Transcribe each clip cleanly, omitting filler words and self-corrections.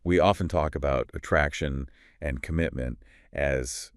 We often talk about attraction and commitment as,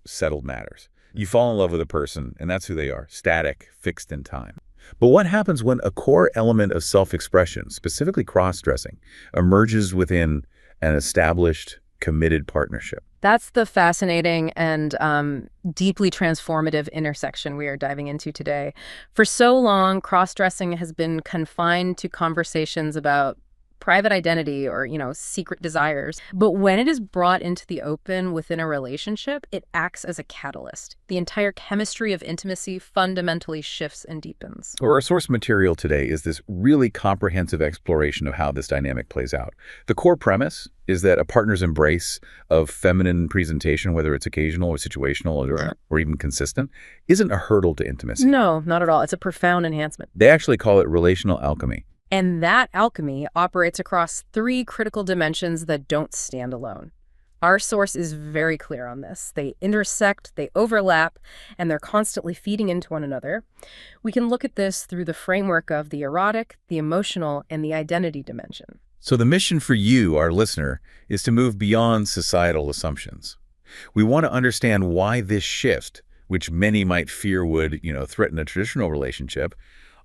settled matters. You fall in love with a person, and that's who they are, static, fixed in time. But what happens when a core element of self-expression, specifically cross-dressing, emerges within an established, committed partnership? That's the fascinating and deeply transformative intersection we are diving into today. For so long, cross-dressing has been confined to conversations about private identity or, secret desires. But when it is brought into the open within a relationship, it acts as a catalyst. The entire chemistry of intimacy fundamentally shifts and deepens. Our source material today is this really comprehensive exploration of how this dynamic plays out. The core premise is that a partner's embrace of feminine presentation, whether it's occasional or situational or even consistent, isn't a hurdle to intimacy. No, not at all. It's a profound enhancement. They actually call it relational alchemy. And that alchemy operates across 3 critical dimensions that don't stand alone. Our source is very clear on this. They intersect, they overlap, and they're constantly feeding into one another. We can look at this through the framework of the erotic, the emotional, and the identity dimension. So the mission for you, our listener, is to move beyond societal assumptions. We want to understand why this shift, which many might fear would, threaten a traditional relationship,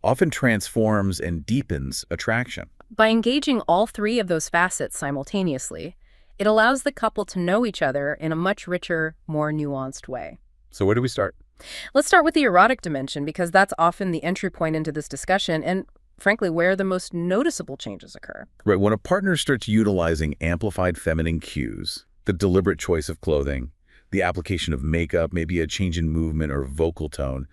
often transforms and deepens attraction. By engaging all 3 of those facets simultaneously, it allows the couple to know each other in a much richer, more nuanced way. So where do we start? Let's start with the erotic dimension, because that's often the entry point into this discussion and, frankly, where the most noticeable changes occur. Right, when a partner starts utilizing amplified feminine cues, the deliberate choice of clothing, the application of makeup, maybe a change in movement or vocal tone,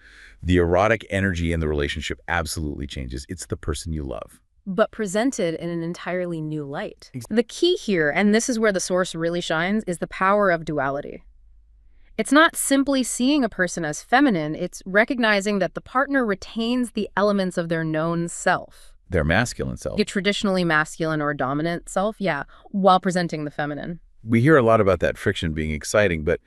the erotic energy in the relationship absolutely changes. It's the person you love. But presented in an entirely new light. The key here, and this is where the source really shines, is the power of duality. It's not simply seeing a person as feminine, it's recognizing that the partner retains the elements of their known self. Their masculine self. The traditionally masculine or dominant self, while presenting the feminine. We hear a lot about that friction being exciting, but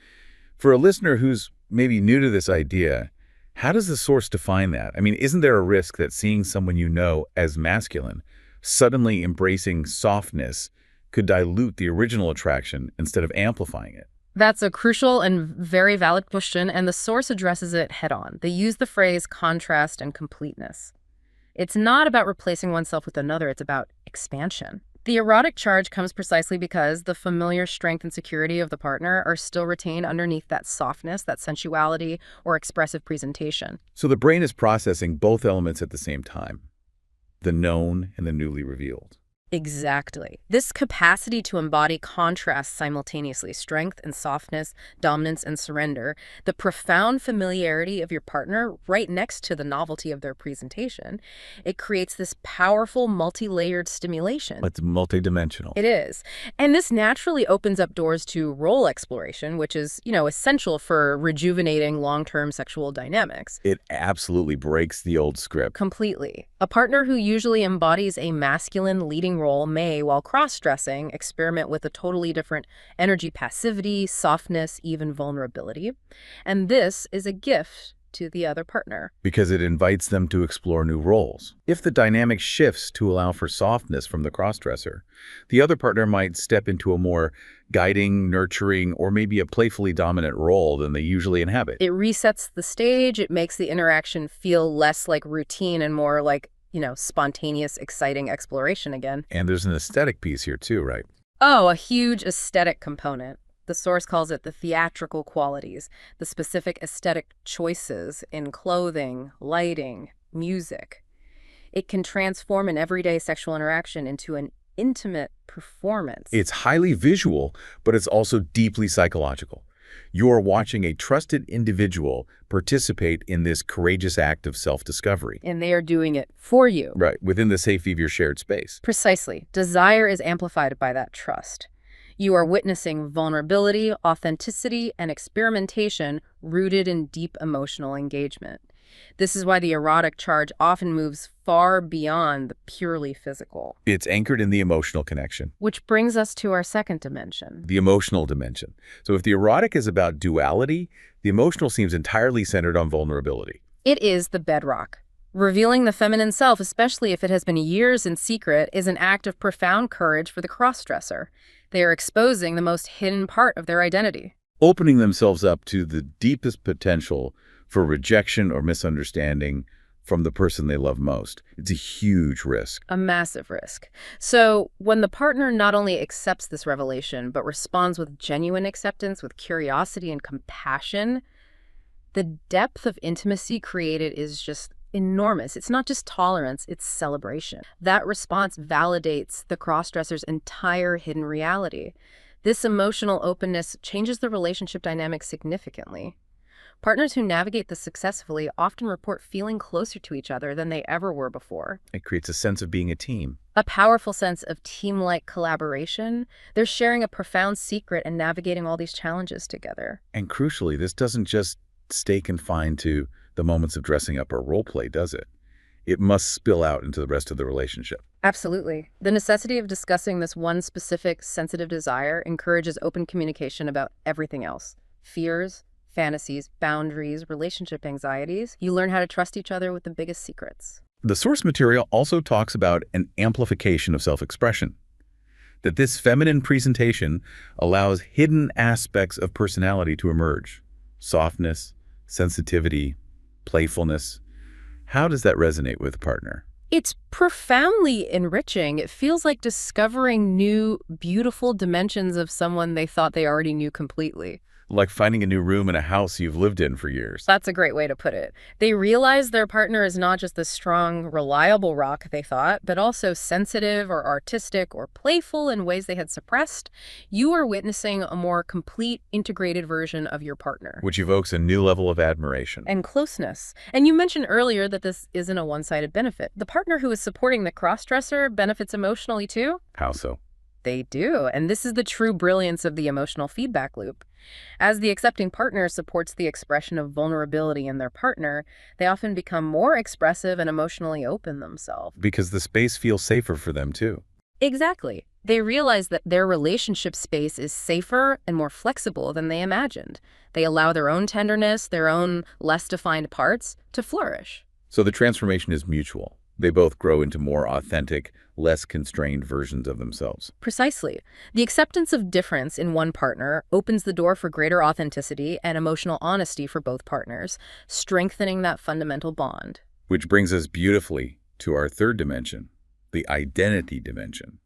for a listener who's maybe new to this idea, how does the source define that? I mean, isn't there a risk that seeing someone you know as masculine, suddenly embracing softness, could dilute the original attraction instead of amplifying it? That's a crucial and very valid question, and the source addresses it head-on. They use the phrase contrast and completeness. It's not about replacing oneself with another, it's about expansion. The erotic charge comes precisely because the familiar strength and security of the partner are still retained underneath that softness, that sensuality, or expressive presentation. So the brain is processing both elements at the same time, the known and the newly revealed. Exactly. This capacity to embody contrast simultaneously, strength and softness, dominance and surrender, the profound familiarity of your partner right next to the novelty of their presentation, it creates this powerful multi-layered stimulation. It's multidimensional. It is. And this naturally opens up doors to role exploration, which is, essential for rejuvenating long-term sexual dynamics. It absolutely breaks the old script. Completely. A partner who usually embodies a masculine leading role may, while cross-dressing, experiment with a totally different energy passivity, softness, even vulnerability. And this is a gift to the other partner. Because it invites them to explore new roles. If the dynamic shifts to allow for softness from the cross-dresser, the other partner might step into a more guiding, nurturing, or maybe a playfully dominant role than they usually inhabit. It resets the stage. It makes the interaction feel less like routine and more like, spontaneous, exciting exploration again. And there's an aesthetic piece here too, right? Oh, a huge aesthetic component. The source calls it the theatrical qualities, the specific aesthetic choices in clothing, lighting, music. It can transform an everyday sexual interaction into an intimate performance. It's highly visual, but it's also deeply psychological. You're watching a trusted individual participate in this courageous act of self-discovery. And they are doing it for you. Right, within the safety of your shared space. Precisely. Desire is amplified by that trust. You are witnessing vulnerability, authenticity, and experimentation rooted in deep emotional engagement. This is why the erotic charge often moves far beyond the purely physical. It's anchored in the emotional connection. Which brings us to our second dimension. The emotional dimension. So if the erotic is about duality, the emotional seems entirely centered on vulnerability. It is the bedrock. Revealing the feminine self, especially if it has been years in secret, is an act of profound courage for the crossdresser. They are exposing the most hidden part of their identity. Opening themselves up to the deepest potential for rejection or misunderstanding from the person they love most. It's a huge risk. A massive risk. So, when the partner not only accepts this revelation, but responds with genuine acceptance, with curiosity and compassion, the depth of intimacy created is just enormous. It's not just tolerance, it's celebration. That response validates the crossdresser's entire hidden reality. This emotional openness changes the relationship dynamic significantly. Partners who navigate this successfully often report feeling closer to each other than they ever were before. It creates a sense of being a team. A powerful sense of team-like collaboration. They're sharing a profound secret and navigating all these challenges together. And crucially, this doesn't just stay confined to the moments of dressing up or role play, does it? It must spill out into the rest of the relationship. Absolutely. The necessity of discussing this one specific sensitive desire encourages open communication about everything else. Fears, fantasies, boundaries, relationship anxieties. You learn how to trust each other with the biggest secrets. The source material also talks about an amplification of self-expression, that this feminine presentation allows hidden aspects of personality to emerge. Softness, sensitivity, playfulness. How does that resonate with a partner? It's profoundly enriching. It feels like discovering new, beautiful dimensions of someone they thought they already knew completely. Like finding a new room in a house you've lived in for years. That's a great way to put it. They realize their partner is not just the strong, reliable rock they thought, but also sensitive or artistic or playful in ways they had suppressed. You are witnessing a more complete, integrated version of your partner. Which evokes a new level of admiration. And closeness. And you mentioned earlier that this isn't a one-sided benefit. The partner who is supporting the crossdresser benefits emotionally too. How so? They do, and this is the true brilliance of the emotional feedback loop. As the accepting partner supports the expression of vulnerability in their partner, they often become more expressive and emotionally open themselves. Because the space feels safer for them too. Exactly. They realize that their relationship space is safer and more flexible than they imagined. They allow their own tenderness, their own less defined parts, to flourish. So the transformation is mutual. They both grow into more authentic, less constrained versions of themselves. Precisely. The acceptance of difference in one partner opens the door for greater authenticity and emotional honesty for both partners, strengthening that fundamental bond. Which brings us beautifully to our third dimension, the identity dimension.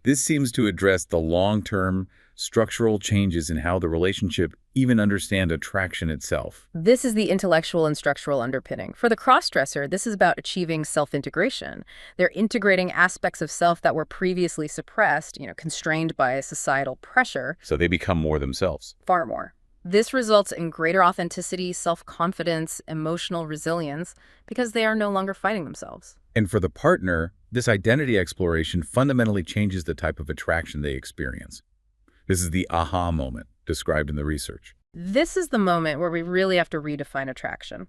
This seems to address the long-term structural changes in how the relationship even understand attraction itself. This is the intellectual and structural underpinning. For the crossdresser, this is about achieving self-integration. They're integrating aspects of self that were previously suppressed, constrained by societal pressure. So they become more themselves. Far more. This results in greater authenticity, self-confidence, emotional resilience, because they are no longer fighting themselves. And for the partner, this identity exploration fundamentally changes the type of attraction they experience. This is the aha moment described in the research. This is the moment where we really have to redefine attraction.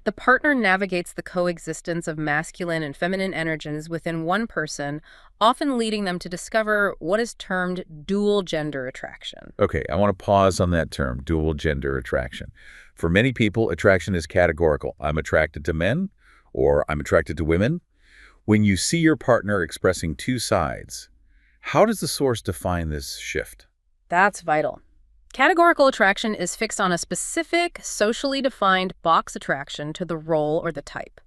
The partner navigates the coexistence of masculine and feminine energies within one person, often leading them to discover what is termed dual gender attraction. Okay, I want to pause on that term, dual gender attraction. For many people, attraction is categorical. I'm attracted to men, or I'm attracted to women. When you see your partner expressing two sides, how does the source define this shift? That's vital. Categorical attraction is fixed on a specific, socially defined box attraction to the role or the type.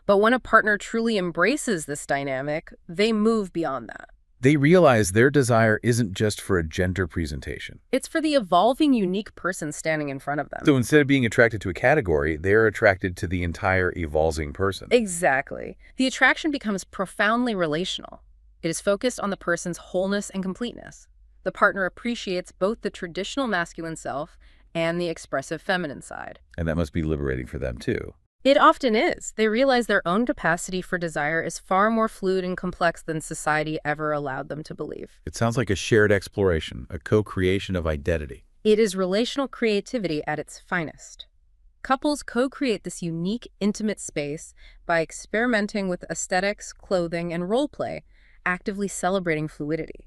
But when a partner truly embraces this dynamic, they move beyond that. They realize their desire isn't just for a gender presentation. It's for the evolving, unique person standing in front of them. So instead of being attracted to a category, they're attracted to the entire evolving person. Exactly. The attraction becomes profoundly relational. It is focused on the person's wholeness and completeness. The partner appreciates both the traditional masculine self and the expressive feminine side. And that must be liberating for them too. It often is. They realize their own capacity for desire is far more fluid and complex than society ever allowed them to believe. It sounds like a shared exploration, a co-creation of identity. It is relational creativity at its finest. Couples co-create this unique, intimate space by experimenting with aesthetics, clothing, and role play, actively celebrating fluidity.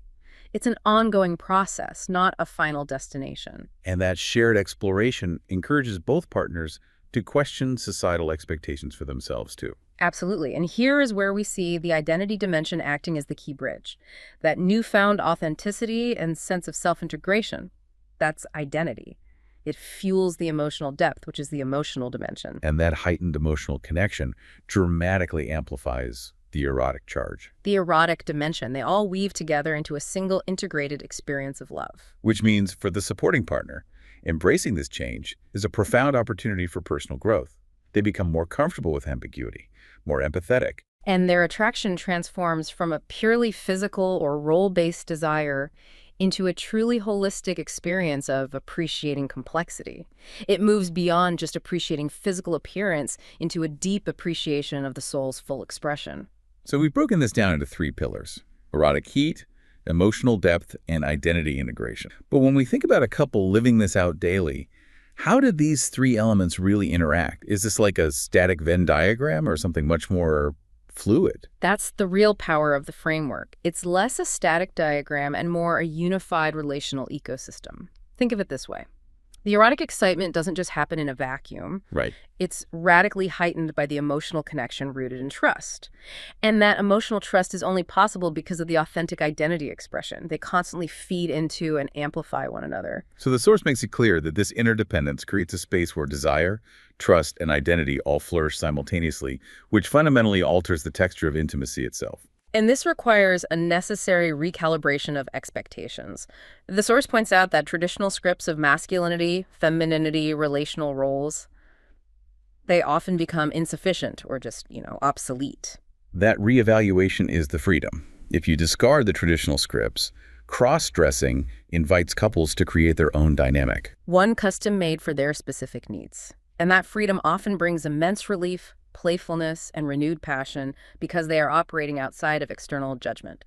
It's an ongoing process, not a final destination. And that shared exploration encourages both partners to question societal expectations for themselves too. Absolutely. And here is where we see the identity dimension acting as the key bridge. That newfound authenticity and sense of self-integration, that's identity. It fuels the emotional depth, which is the emotional dimension. And that heightened emotional connection dramatically amplifies the erotic charge. The erotic dimension, they all weave together into a single integrated experience of love. Which means for the supporting partner, embracing this change is a profound opportunity for personal growth. They become more comfortable with ambiguity, more empathetic. And their attraction transforms from a purely physical or role-based desire into a truly holistic experience of appreciating complexity. It moves beyond just appreciating physical appearance into a deep appreciation of the soul's full expression. So we've broken this down into 3 pillars: erotic heat, emotional depth, and identity integration. But when we think about a couple living this out daily, how do these 3 elements really interact? Is this like a static Venn diagram or something much more fluid? That's the real power of the framework. It's less a static diagram and more a unified relational ecosystem. Think of it this way. The erotic excitement doesn't just happen in a vacuum. Right. It's radically heightened by the emotional connection rooted in trust. And that emotional trust is only possible because of the authentic identity expression. They constantly feed into and amplify one another. So the source makes it clear that this interdependence creates a space where desire, trust, and identity all flourish simultaneously, which fundamentally alters the texture of intimacy itself. And this requires a necessary recalibration of expectations. The source points out that traditional scripts of masculinity, femininity, relational roles, they often become insufficient or just, obsolete. That reevaluation is the freedom. If you discard the traditional scripts, cross-dressing invites couples to create their own dynamic. One custom made for their specific needs. And that freedom often brings immense relief, playfulness, and renewed passion because they are operating outside of external judgment.